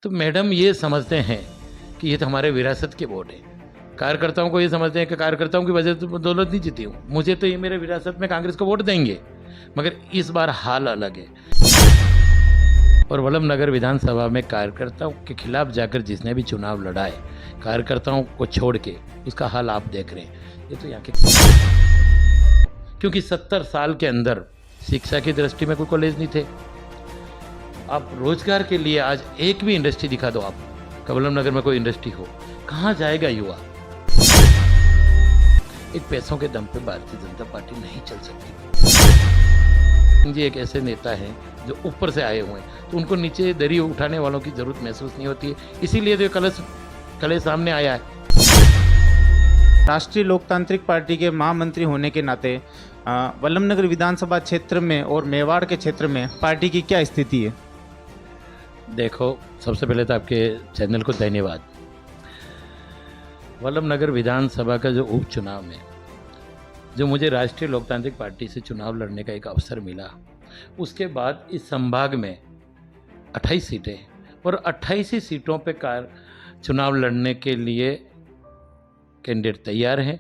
तो मैडम ये समझते हैं कि ये तो हमारे विरासत के वोट है। कार्यकर्ताओं को ये समझते हैं कि कार्यकर्ताओं की वजह से तो दौलत नहीं जीती हूँ, मुझे तो ये मेरे विरासत में कांग्रेस को वोट देंगे। मगर इस बार हाल अलग है। और वल्लभ नगर विधानसभा में कार्यकर्ताओं के खिलाफ जाकर जिसने भी चुनाव लड़ा है, कार्यकर्ताओं को छोड़ के, उसका हाल आप देख रहे हैं। ये तो यहाँ के, क्योंकि 70 साल के अंदर शिक्षा की दृष्टि में कोई कॉलेज नहीं थे। आप रोजगार के लिए आज एक भी इंडस्ट्री दिखा दो आप, वल्लभ नगर में कोई इंडस्ट्री हो, कहाँ जाएगा युवा? एक पैसों के दम पे भारतीय जनता पार्टी नहीं चल सकती। जी एक ऐसे नेता हैं जो ऊपर से आए हुए हैं, तो उनको नीचे दरी उठाने वालों की जरूरत महसूस नहीं होती है। इसीलिए तो कल सामने आया है। राष्ट्रीय लोकतांत्रिक पार्टी के महामंत्री होने के नाते वल्लभ नगर विधानसभा क्षेत्र में और मेवाड़ के क्षेत्र में पार्टी की क्या स्थिति है? देखो, सबसे पहले तो आपके चैनल को धन्यवाद। वल्लभ नगर विधानसभा का जो उपचुनाव में जो मुझे राष्ट्रीय लोकतांत्रिक पार्टी से चुनाव लड़ने का एक अवसर मिला, उसके बाद इस संभाग में 28 सीटें और 28 ही सीटों पे चुनाव लड़ने के लिए कैंडिडेट तैयार हैं।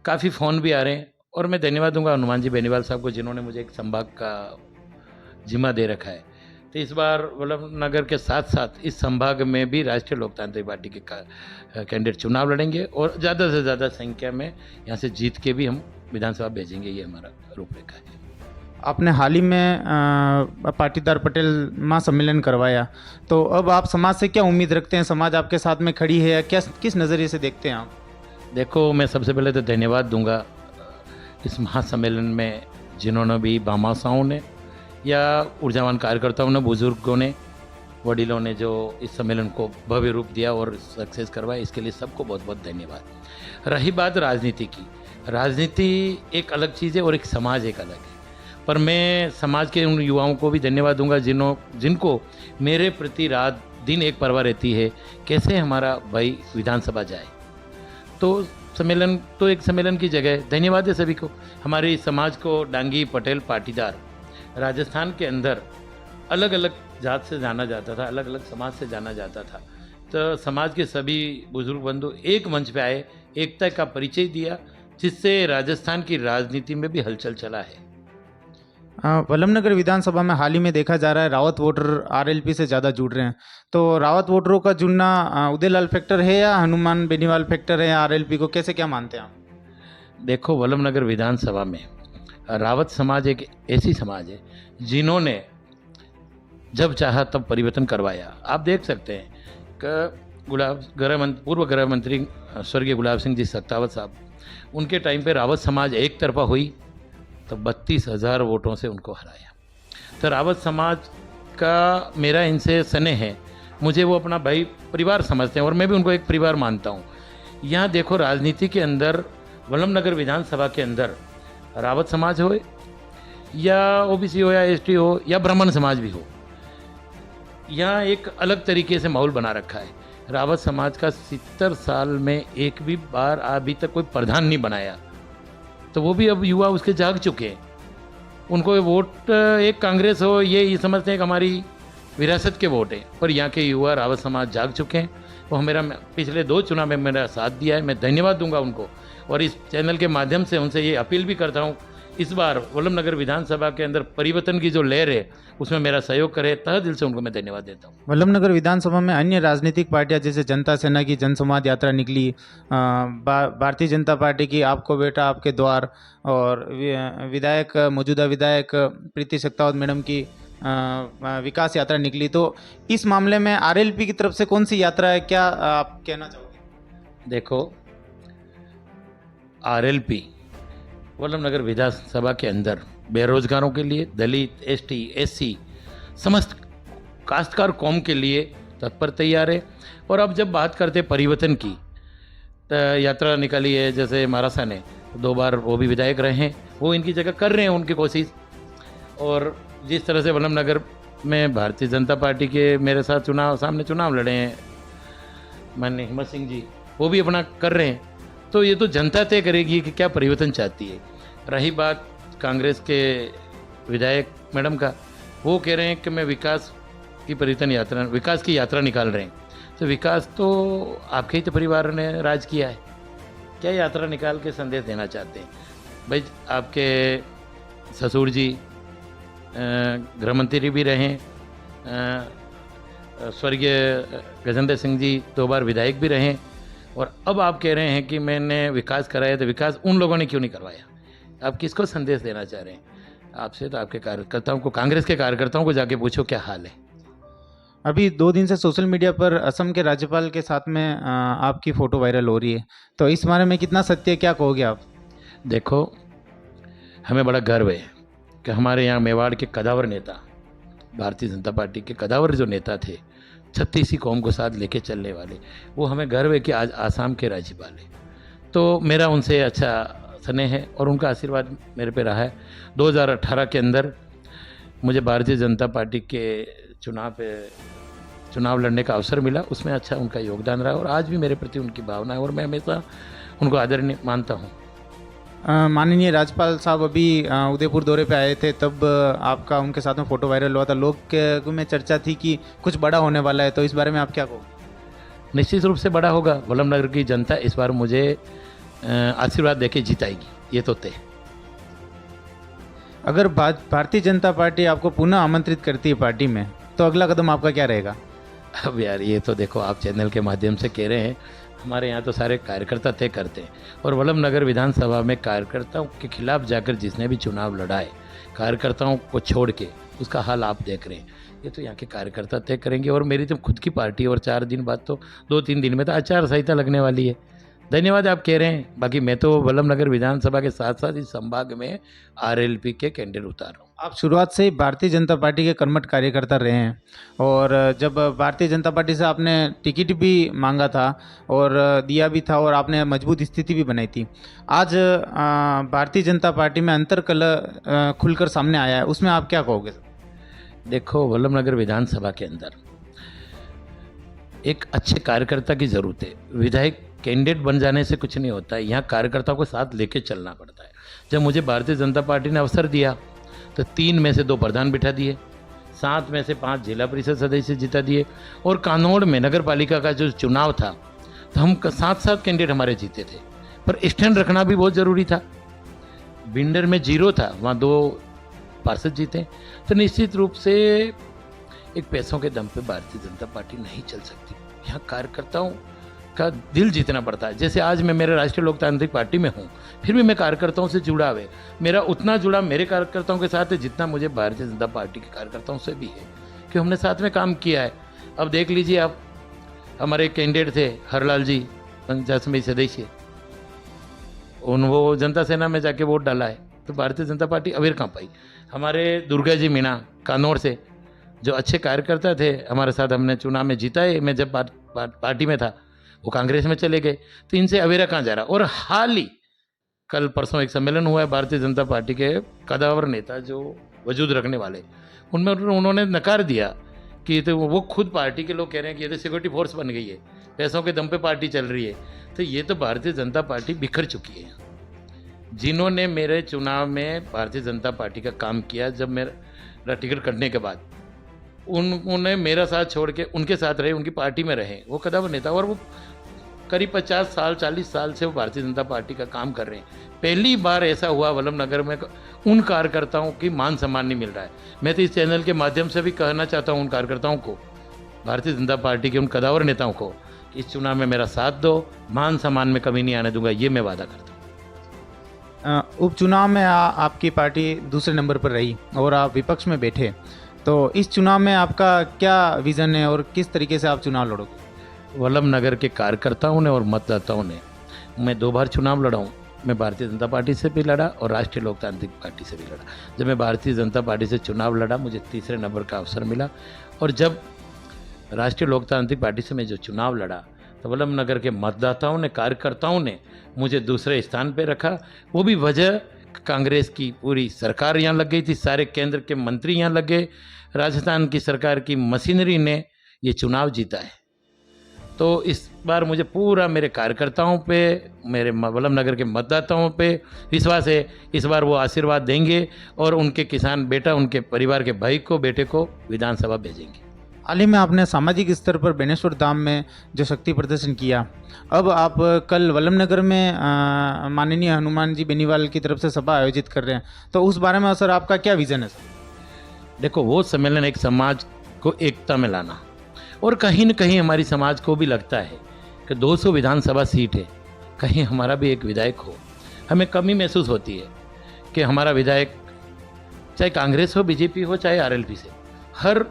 काफ़ी फ़ोन भी आ रहे हैं और मैं धन्यवाद दूंगा हनुमान जी बेनीवाल साहब को, जिन्होंने मुझे एक संभाग का जिम्मा दे रखा है। तो इस बार वल्लभ नगर के साथ साथ इस संभाग में भी राष्ट्रीय लोकतांत्रिक पार्टी के कैंडिडेट चुनाव लड़ेंगे और ज़्यादा से ज़्यादा संख्या में यहाँ से जीत के भी हम विधानसभा भेजेंगे। ये हमारा रूपरेखा है। आपने हाल ही में पाटीदार पटेल महासम्मेलन करवाया, तो अब आप समाज से क्या उम्मीद रखते हैं? समाज आपके साथ में खड़ी है या क्या, किस नज़रिए से देखते हैं आप? देखो, मैं सबसे पहले तो धन्यवाद दूंगा इस महासम्मेलन में जिन्होंने भी भामाशाहों ने या ऊर्जावान कार्यकर्ताओं ने, बुजुर्गों ने, वडीलों ने जो इस सम्मेलन को भव्य रूप दिया और सक्सेस करवाया, इसके लिए सबको बहुत बहुत धन्यवाद। रही बात राजनीति की, राजनीति एक अलग चीज़ है और एक समाज एक अलग है। पर मैं समाज के उन युवाओं को भी धन्यवाद दूंगा जिनको मेरे प्रति रात दिन एक परवाह रहती है, कैसे हमारा भाई विधानसभा जाए। तो सम्मेलन तो एक सम्मेलन की जगह है। धन्यवाद है सभी को। हमारे समाज को डांगी, पटेल, पाटीदार राजस्थान के अंदर अलग अलग जात से जाना जाता था, अलग अलग समाज से जाना जाता था। तो समाज के सभी बुजुर्ग बंधु एक मंच पे आए, एकता का परिचय दिया, जिससे राजस्थान की राजनीति में भी हलचल चला है। वल्लभ नगर विधानसभा में हाल ही में देखा जा रहा है रावत वोटर आरएलपी से ज़्यादा जुड़ रहे हैं, तो रावत वोटरों का जुड़ना उदयलाल फैक्टर है या हनुमान बेनीवाल फैक्टर है या आरएलपी को कैसे क्या मानते हैं आप? देखो, वल्लभ नगर विधानसभा में रावत समाज एक ऐसी समाज है जिन्होंने जब चाहा तब परिवर्तन करवाया। आप देख सकते हैं कि पूर्व गृह मंत्री स्वर्गीय गुलाब सिंह जी सत्तावत साहब, उनके टाइम पे रावत समाज एक तरफा हुई तो 32,000 वोटों से उनको हराया। तो रावत समाज का मेरा इनसे स्नेह है, मुझे वो अपना भाई परिवार समझते हैं और मैं भी उनको एक परिवार मानता हूँ। यहाँ देखो, राजनीति के अंदर वल्लभ नगर विधानसभा के अंदर रावत समाज हो या ओबीसी हो या एसटी हो या ब्राह्मण समाज भी हो, यहाँ एक अलग तरीके से माहौल बना रखा है। रावत समाज का 70 साल में एक भी बार अभी तक कोई प्रधान नहीं बनाया, तो वो भी अब युवा उसके जाग चुके हैं। उनको वोट एक कांग्रेस हो ये समझते हैं कि हमारी विरासत के वोट है, पर यहाँ के युवा रावत समाज जाग चुके हैं। वो मेरा पिछले 2 चुनाव में मेरा साथ दिया है, मैं धन्यवाद दूंगा उनको। और इस चैनल के माध्यम से उनसे ये अपील भी करता हूँ, इस बार वल्लभ नगर विधानसभा के अंदर परिवर्तन की जो लहर है उसमें मेरा सहयोग करे, तहे दिल से उनको मैं धन्यवाद देता हूँ। वल्लभ नगर विधानसभा में अन्य राजनीतिक पार्टियां जैसे जनता सेना की जनसंवाद यात्रा निकली, भारतीय जनता पार्टी की आपको बेटा आपके द्वार, और विधायक मौजूदा विधायक प्रीति सख्तावत मैडम की विकास यात्रा निकली, तो इस मामले में आरएलपी की तरफ से कौन सी यात्रा है, क्या आप कहना चाहोगे? देखो, आरएलपी वल्लभ नगर विधानसभा के अंदर बेरोजगारों के लिए, दलित, एसटी, एससी, समस्त काश्तकार कौम के लिए तत्पर तैयार है। और अब जब बात करते परिवर्तन की, तो यात्रा निकाली है, जैसे महाराष्ट्र ने 2 बार वो भी विधायक रहे हैं, वो इनकी जगह कर रहे हैं उनकी कोशिश। और जिस तरह से वल्लभ नगर में भारतीय जनता पार्टी के मेरे साथ सामने चुनाव लड़े हैं माननीय हिम्मत सिंह जी, वो भी अपना कर रहे हैं। तो ये तो जनता तय करेगी कि क्या परिवर्तन चाहती है। रही बात कांग्रेस के विधायक मैडम का, वो कह रहे हैं कि मैं विकास की परिवर्तन यात्रा, विकास की यात्रा निकाल रहे हैं, तो विकास तो आपके ही तो परिवार ने राज किया है। क्या यात्रा निकाल के संदेश देना चाहते हैं? भाई आपके ससुर जी गृह मंत्री भी रहे, स्वर्गीय गजेंद्र सिंह जी 2 बार विधायक भी रहे, और अब आप कह रहे हैं कि मैंने विकास कराया, तो विकास उन लोगों ने क्यों नहीं करवाया? आप किसको संदेश देना चाह रहे हैं? आपसे तो आपके कार्यकर्ताओं को, कांग्रेस के कार्यकर्ताओं को जाके पूछो क्या हाल है। अभी 2 दिन से सोशल मीडिया पर असम के राज्यपाल के साथ में आपकी फ़ोटो वायरल हो रही है, तो इस बारे में कितना सत्य है, क्या कहोगे आप? देखो, हमें बड़ा गर्व है कि हमारे यहाँ मेवाड़ के कदावर नेता, भारतीय जनता पार्टी के कदावर जो नेता थे, 36 कौम को साथ लेके चलने वाले, वो हमें गर्व है कि आज आसाम के राज्यपाल है। तो मेरा उनसे अच्छा स्नेह है और उनका आशीर्वाद मेरे पे रहा है। 2018 के अंदर मुझे भारतीय जनता पार्टी के चुनाव लड़ने का अवसर मिला, उसमें अच्छा उनका योगदान रहा और आज भी मेरे प्रति उनकी भावना है और मैं हमेशा उनको आदरणीय मानता हूँ। माननीय राज्यपाल साहब अभी उदयपुर दौरे पे आए थे, तब आपका उनके साथ में फ़ोटो वायरल हुआ था। में चर्चा थी कि कुछ बड़ा होने वाला है, तो इस बारे में आप क्या कहोगे? निश्चित रूप से बड़ा होगा। वल्लभनगर की जनता इस बार मुझे आशीर्वाद देके जिताएगी, ये तो तय। अगर भारतीय जनता पार्टी आपको पुनः आमंत्रित करती है पार्टी में, तो अगला कदम आपका क्या रहेगा? अब यार ये तो देखो, आप चैनल के माध्यम से कह रहे हैं, हमारे यहाँ तो सारे कार्यकर्ता तय करते हैं और वल्लभनगर विधानसभा में कार्यकर्ताओं के खिलाफ जाकर जिसने भी चुनाव लड़ा है, कार्यकर्ताओं को छोड़ के, उसका हाल आप देख रहे हैं। ये तो यहाँ के कार्यकर्ता तय करेंगे और मेरी तो खुद की पार्टी, और 4 दिन बाद तो 2-3 दिन में तो आचार संहिता लगने वाली है। धन्यवाद आप कह रहे हैं, बाकी मैं तो वल्लभनगर विधानसभा के साथ साथ इस संभाग में आरएलपी के कैंडिडेट उतार रहा हूँ। आप शुरुआत से ही भारतीय जनता पार्टी के कर्मठ कार्यकर्ता रहे हैं और जब भारतीय जनता पार्टी से आपने टिकट भी मांगा था और दिया भी था और आपने मजबूत स्थिति भी बनाई थी। आज भारतीय जनता पार्टी में अंतर्कलह खुलकर सामने आया है, उसमें आप क्या कहोगे? देखो, वल्लभनगर विधानसभा के अंदर एक अच्छे कार्यकर्ता की ज़रूरत है। विधायक कैंडिडेट बन जाने से कुछ नहीं होता है, यहाँ कार्यकर्ताओं को साथ लेके चलना पड़ता है। जब मुझे भारतीय जनता पार्टी ने अवसर दिया तो 3 में से 2 प्रधान बिठा दिए, 7 में से 5 जिला परिषद सदस्य जिता दिए और कानौड़ में नगर पालिका का जो चुनाव था तो हम 7 कैंडिडेट हमारे जीते थे, पर स्टैंड रखना भी बहुत ज़रूरी था। बिंडर में 0 था, वहाँ 2 पार्षद जीते। तो निश्चित रूप से एक पैसों के दम पे भारतीय जनता पार्टी नहीं चल सकती, यहाँ कार्यकर्ताओं का दिल जीतना पड़ता है। जैसे आज मैं मेरे राष्ट्रीय लोकतांत्रिक पार्टी में हूँ, फिर भी मैं कार्यकर्ताओं से जुड़ा हुआ है। मेरा उतना जुड़ा मेरे कार्यकर्ताओं के साथ है जितना मुझे भारतीय जनता पार्टी के कार्यकर्ताओं से भी है, कि हमने साथ में काम किया है। अब देख लीजिए आप, हमारे कैंडिडेट थे हरलाल जी, पंचायत समिति सदस्य, वो जनता सेना में जाके वोट डाला है, तो भारतीय जनता पार्टी अवेयर कहाँ पाई। हमारे दुर्गा जी मीणा कानौर से, जो अच्छे कार्यकर्ता थे हमारे साथ, हमने चुनाव में जीता है। मैं जब पार्टी में था वो कांग्रेस में चले गए, तो इनसे अवेरा कहाँ जा रहा। और हाल ही कल परसों एक सम्मेलन हुआ है भारतीय जनता पार्टी के कदावर नेता जो वजूद रखने वाले, उनमें उन्होंने नकार दिया कि तो वो खुद पार्टी के लोग कह रहे हैं कि ये तो सिक्योरिटी फोर्स बन गई है, पैसों के दम पे पार्टी चल रही है। तो ये तो भारतीय जनता पार्टी बिखर चुकी है। जिन्होंने मेरे चुनाव में भारतीय जनता पार्टी का काम किया, जब मेरा टिकट कटने के बाद उन्होंने मेरा साथ छोड़ के उनके साथ रहे, उनकी पार्टी में रहे, वो कदावर नेता, और वो करीब 50 साल 40 साल से वो भारतीय जनता पार्टी का काम कर रहे हैं। पहली बार ऐसा हुआ वल्लभनगर में उन कार्यकर्ताओं की मान सम्मान नहीं मिल रहा है। मैं तो इस चैनल के माध्यम से भी कहना चाहता हूँ उन कार्यकर्ताओं को, भारतीय जनता पार्टी के उन कदावर नेताओं को, इस चुनाव में मेरा साथ दो, मान सम्मान में कमी नहीं आने दूंगा, ये मैं वादा करता हूँ। उपचुनाव में आपकी पार्टी दूसरे नंबर पर रही और आप विपक्ष में बैठे, तो इस चुनाव में आपका क्या विज़न है और किस तरीके से आप चुनाव लड़ोगे? वल्लभनगर के कार्यकर्ताओं ने और मतदाताओं ने, मैं 2 बार चुनाव लड़ा हूँ। मैं भारतीय जनता पार्टी से भी लड़ा और राष्ट्रीय लोकतांत्रिक पार्टी से भी लड़ा। जब मैं भारतीय जनता पार्टी से चुनाव लड़ा, मुझे तीसरे नंबर का अवसर मिला, और जब राष्ट्रीय लोकतांत्रिक पार्टी से मैं जो चुनाव लड़ा तो वल्लभनगर के मतदाताओं ने, कार्यकर्ताओं ने मुझे दूसरे स्थान पर रखा। वो भी वजह, कांग्रेस की पूरी सरकार यहाँ लग गई थी, सारे केंद्र के मंत्री यहाँ लग गए, राजस्थान की सरकार की मशीनरी ने ये चुनाव जीता है। तो इस बार मुझे पूरा मेरे कार्यकर्ताओं पे, मेरे वल्लभनगर के मतदाताओं पे विश्वास है, इस बार वो आशीर्वाद देंगे और उनके किसान बेटा, उनके परिवार के भाई को, बेटे को विधानसभा भेजेंगे। हाल ही में आपने सामाजिक स्तर पर बेनेश्वर धाम में जो शक्ति प्रदर्शन किया, अब आप कल वल्लभनगर में माननीय हनुमान जी बेनीवाल की तरफ से सभा आयोजित कर रहे हैं, तो उस बारे में सर आपका क्या विजन है सर? देखो, वो सम्मेलन एक समाज को एकता में लाना, और कहीं न कहीं हमारी समाज को भी लगता है कि 200 विधानसभा सीट है, कहीं हमारा भी एक विधायक हो। हमें कमी महसूस होती है कि हमारा विधायक चाहे कांग्रेस हो, बीजेपी हो, चाहे आरएलपी से, हर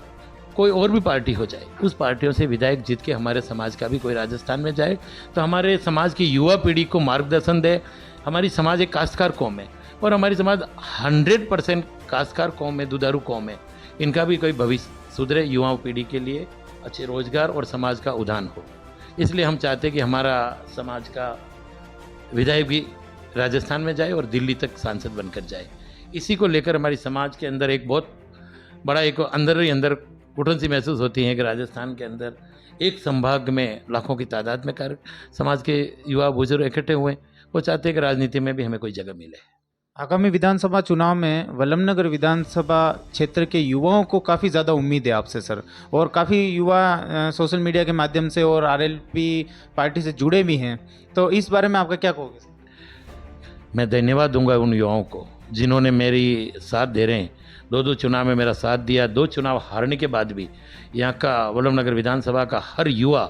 कोई और भी पार्टी हो जाए, उस पार्टियों से विधायक जीत के हमारे समाज का भी कोई राजस्थान में जाए तो हमारे समाज की युवा पीढ़ी को मार्गदर्शन दे। हमारी समाज एक काश्तकार कौम है और हमारी समाज 100% काश्तकार कौम है, दुधारू कौम है। इनका भी कोई भविष्य सुधरे, युवाओं पीढ़ी के लिए अच्छे रोजगार और समाज का उदान हो। इसलिए हम चाहते हैं कि हमारा समाज का विधायक भी राजस्थान में जाए और दिल्ली तक सांसद बनकर जाए। इसी को लेकर हमारी समाज के अंदर एक बहुत बड़ा एक अंदर ही अंदर घुटन सी महसूस होती है कि राजस्थान के अंदर एक संभाग में लाखों की तादाद में कार्य समाज के युवा बुजुर्ग इकट्ठे हुए, वो चाहते हैं कि राजनीति में भी हमें कोई जगह मिले। आगामी विधानसभा चुनाव में वल्लभनगर विधानसभा क्षेत्र के युवाओं को काफ़ी ज़्यादा उम्मीद है आपसे सर, और काफ़ी युवा सोशल मीडिया के माध्यम से और आरएलपी पार्टी से जुड़े भी हैं, तो इस बारे में आपका क्या कहोगे सर? मैं धन्यवाद दूंगा उन युवाओं को जिन्होंने मेरी साथ दे रहे हैं। 2 चुनाव में मेरा साथ दिया, 2 चुनाव हारने के बाद भी यहाँ का वल्लभनगर विधानसभा का हर युवा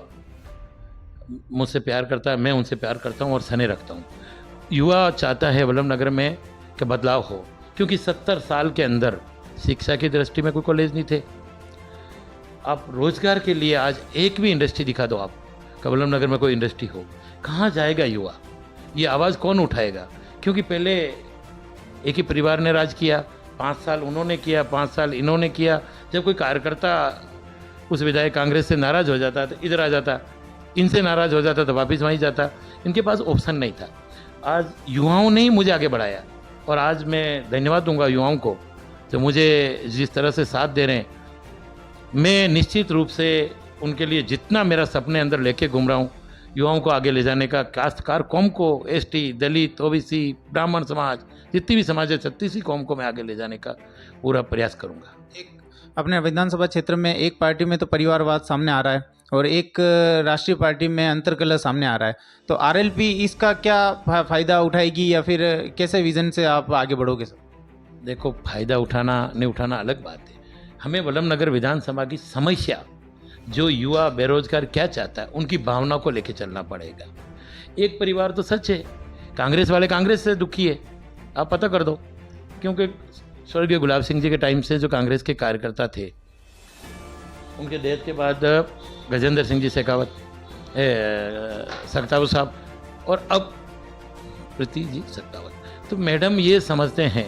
मुझसे प्यार करता है, मैं उनसे प्यार करता हूँ और स्नेह रखता हूँ। युवा चाहता है वल्लभनगर में कि बदलाव हो, क्योंकि 70 साल के अंदर शिक्षा की दृष्टि में कोई कॉलेज नहीं थे। आप रोजगार के लिए आज एक भी इंडस्ट्री दिखा दो आप, कि वल्लभनगर में कोई इंडस्ट्री हो, कहाँ जाएगा युवा? ये आवाज़ कौन उठाएगा? क्योंकि पहले एक ही परिवार ने राज किया, 5 साल उन्होंने किया, 5 साल इन्होंने किया। जब कोई कार्यकर्ता उस विधायक कांग्रेस से नाराज़ हो जाता तो इधर आ जाता, इनसे नाराज़ हो जाता तो वापस वहीं जाता। इनके पास ऑप्शन नहीं था। आज युवाओं ने ही मुझे आगे बढ़ाया, और आज मैं धन्यवाद दूंगा युवाओं को जो मुझे जिस तरह से साथ दे रहे हैं। मैं निश्चित रूप से उनके लिए जितना मेरा सपने अंदर लेके घूम रहा हूँ, युवाओं को आगे ले जाने का, काश्तकार कौम को, एसटी, दलित, ओबीसी, ब्राह्मण समाज, जितनी भी समाज है 36 कौम को मैं आगे ले जाने का पूरा प्रयास करूंगा। एक अपने विधानसभा क्षेत्र में एक पार्टी में तो परिवारवाद सामने आ रहा है और एक राष्ट्रीय पार्टी में अंतर्कलह सामने आ रहा है, तो आरएलपी इसका क्या फायदा उठाएगी या फिर कैसे विजन से आप आगे बढ़ोगे सर? देखो, फायदा उठाना नहीं उठाना अलग बात है। हमें वल्लभनगर विधानसभा की समस्या, जो युवा बेरोजगार क्या चाहता है, उनकी भावना को लेकर चलना पड़ेगा। एक परिवार तो सच है, कांग्रेस वाले कांग्रेस से दुखी है, आप पता कर दो, क्योंकि स्वर्गीय गुलाब सिंह जी के टाइम से जो कांग्रेस के कार्यकर्ता थे, उनके डेथ के बाद गजेंद्र सिंह जी शेखावत, सख्तावत साहब, और अब प्रीति जी सख्तावत, तो मैडम ये समझते हैं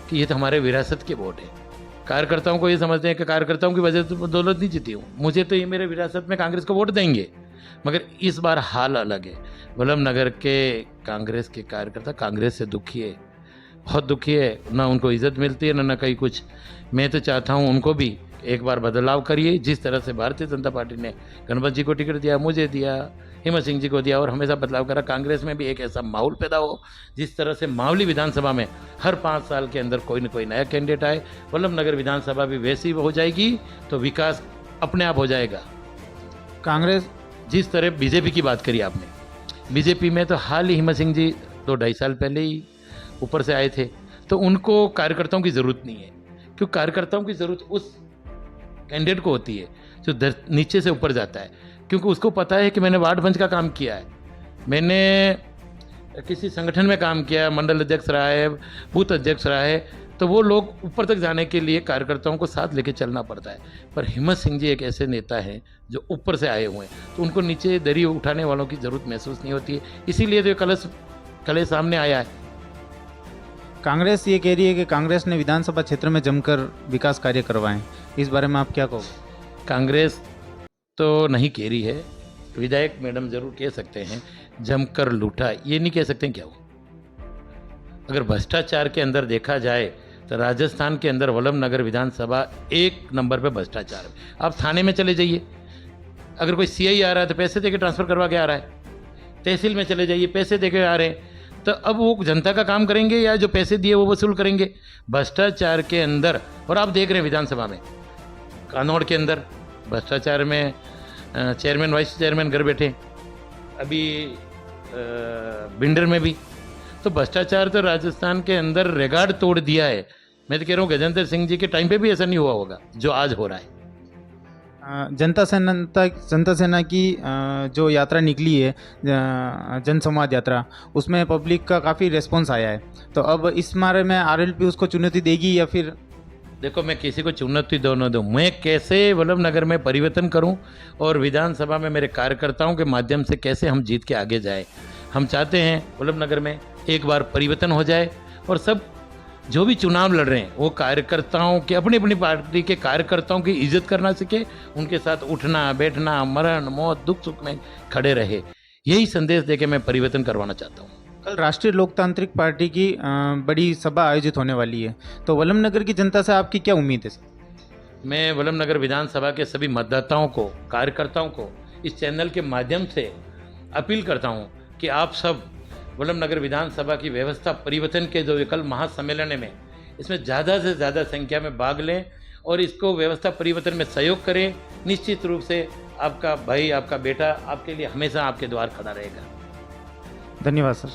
कि ये तो हमारे विरासत के वोट है। कार्यकर्ताओं को ये समझते हैं कि कार्यकर्ताओं की वजह से दौलत नहीं जीती हूँ, मुझे तो ये मेरे विरासत में कांग्रेस को वोट देंगे। मगर इस बार हाल अलग है। वल्लभनगर के कांग्रेस के कार्यकर्ता कांग्रेस से दुखी है, बहुत दुखी है, ना उनको इज्जत मिलती है, ना कहीं कुछ। मैं तो चाहता हूँ उनको भी एक बार बदलाव करिए। जिस तरह से भारतीय जनता पार्टी ने गणपत जी को टिकट दिया, मुझे दिया, हिम्मत सिंह जी को दिया, और हमेशा बदलाव करा, कांग्रेस में भी एक ऐसा माहौल पैदा हो जिस तरह से मावली विधानसभा में हर 5 साल के अंदर कोई न कोई नया कैंडिडेट आए। वल्लभनगर विधानसभा भी वैसी हो जाएगी तो विकास अपने आप हो जाएगा। कांग्रेस, जिस तरह बीजेपी की बात करी आपने, बीजेपी में तो हाल ही हिम्मत सिंह जी 2-2.5 साल पहले ही ऊपर से आए थे, तो उनको कार्यकर्ताओं की ज़रूरत नहीं है, क्योंकि कार्यकर्ताओं की ज़रूरत उस कैंडिडेट को होती है जो नीचे से ऊपर जाता है, क्योंकि उसको पता है कि मैंने वार्ड पंच का काम किया है, मैंने किसी संगठन में काम किया है, मंडल अध्यक्ष रहा है, बूथ अध्यक्ष रहा है, तो वो लोग ऊपर तक जाने के लिए कार्यकर्ताओं को साथ लेके चलना पड़ता है। पर हिम्मत सिंह जी एक ऐसे नेता हैं जो ऊपर से आए हुए हैं, तो उनको नीचे दरी उठाने वालों की ज़रूरत महसूस नहीं होती है, इसीलिए तो ये कल सामने आया है। कांग्रेस ये कह रही है कि कांग्रेस ने विधानसभा क्षेत्र में जमकर विकास कार्य करवाए, इस बारे में आप क्या कहोगे? कांग्रेस तो नहीं कह रही है, विधायक मैडम जरूर कह सकते हैं जमकर लूटा, ये नहीं कह सकते क्या वो। अगर भ्रष्टाचार के अंदर देखा जाए तो राजस्थान के अंदर वल्लभनगर विधानसभा 1 नंबर पे भ्रष्टाचार है। आप थाने में चले जाइए, अगर कोई सीआई आ रहा है तो पैसे देके ट्रांसफ़र करवा के आ रहा है, तहसील में चले जाइए पैसे देके आ रहे हैं, तो अब वो जनता का काम करेंगे या जो पैसे दिए वो वसूल करेंगे? भ्रष्टाचार के अंदर, और आप देख रहे हैं विधानसभा में, कानौड़ के अंदर भ्रष्टाचार में चेयरमैन वाइस चेयरमैन घर बैठे, अभी भिंडर में भी। तो भ्रष्टाचार तो राजस्थान के अंदर रिकॉर्ड तोड़ दिया है। मैं तो कह रहा हूँ गजेंद्र सिंह जी के टाइम पे भी ऐसा नहीं हुआ होगा जो आज हो रहा है। जनता सेना की जो यात्रा निकली है, जनसंवाद यात्रा, उसमें पब्लिक का काफ़ी रिस्पॉन्स आया है। तो अब इस बारे में आरएलपी उसको चुनौती देगी या फिर? देखो, मैं किसी को चुनौती न दूँ, मैं कैसे वल्लभनगर में परिवर्तन करूं और विधानसभा में मेरे कार्यकर्ताओं के माध्यम से कैसे हम जीत के आगे जाए। हम चाहते हैं वल्लभनगर में एक बार परिवर्तन हो जाए और सब जो भी चुनाव लड़ रहे हैं वो कार्यकर्ताओं के, अपनी अपनी पार्टी के कार्यकर्ताओं की इज्जत करना सीखे, उनके साथ उठना बैठना, मरण मौत दुख सुख में खड़े रहे। यही संदेश देके मैं परिवर्तन करवाना चाहता हूँ। कल राष्ट्रीय लोकतांत्रिक पार्टी की बड़ी सभा आयोजित होने वाली है, तो वल्लभनगर की जनता से आपकी क्या उम्मीद है सर? मैं वल्लभनगर विधानसभा के सभी मतदाताओं को, कार्यकर्ताओं को इस चैनल के माध्यम से अपील करता हूं कि आप सब वल्लभनगर विधानसभा की व्यवस्था परिवर्तन के जो कल महासम्मेलन में, इसमें ज़्यादा से ज़्यादा संख्या में भाग लें और इसको व्यवस्था परिवर्तन में सहयोग करें। निश्चित रूप से आपका भाई, आपका बेटा आपके लिए हमेशा आपके द्वार खड़ा रहेगा। धन्यवाद सर।